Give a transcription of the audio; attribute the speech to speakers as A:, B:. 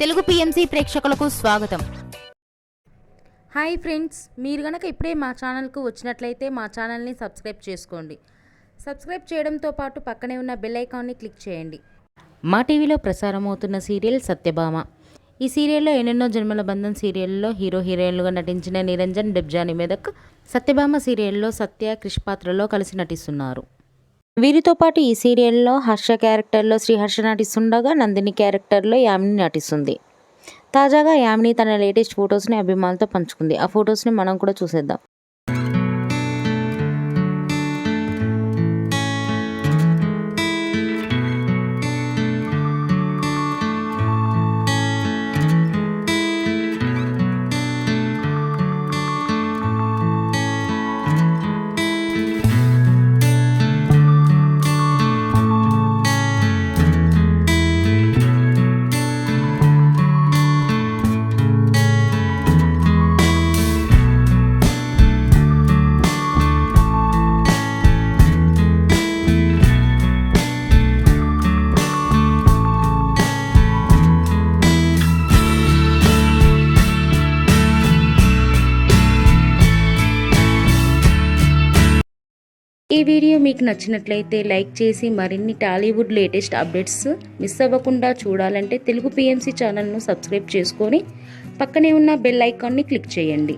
A: Telugu PMC ప్రేక్షకులకు స్వాగతం.
B: Hi friends, మీరు గనక ఇప్పుడే మా ఛానల్కు వచ్చినట్లయితే మా ఛానల్ని సబ్స్క్రైబ్ చేసుకోండి. సబ్స్క్రైబ్ చేయడంతో పాటు పక్కనే ఉన్న బెల్ ఐకాన్ని క్లిక్ చేయండి.
C: మా టీవీలో ప్రసారం అవుతున్న సీరియల్ సత్యభామ. ఈ సీరియల్లో ఎన్నెన్నో జన్మల బంధం సీరియల్లో హీరో హీరోయిన్లుగా నటించిన నిరంజన్, డెబ్జాని మెదక్ సత్యభామ సీరియల్లో సత్య, క్రిష్ పాత్రలో కలిసి నటిస్తున్నారు. వీరితో పాటు ఈ సీరియల్లో హర్ష క్యారెక్టర్లో శ్రీహర్ష నటిస్తుండగా నందిని క్యారెక్టర్లో యామిని నటిస్తుంది. తాజాగా యామిని తన లేటెస్ట్ ఫొటోస్ని అభిమానులతో పంచుకుంది. ఆ ఫొటోస్ని మనం కూడా చూసేద్దాం. ఈ వీడియో మీకు నచ్చినట్లయితే లైక్ చేసి మరిన్ని టాలీవుడ్ లేటెస్ట్ అప్డేట్స్ మిస్ అవ్వకుండా చూడాలంటే తెలుగు పిఎంసి ఛానల్ను సబ్స్క్రైబ్ చేసుకొని పక్కనే ఉన్న బెల్ ఐకాన్ని క్లిక్ చేయండి.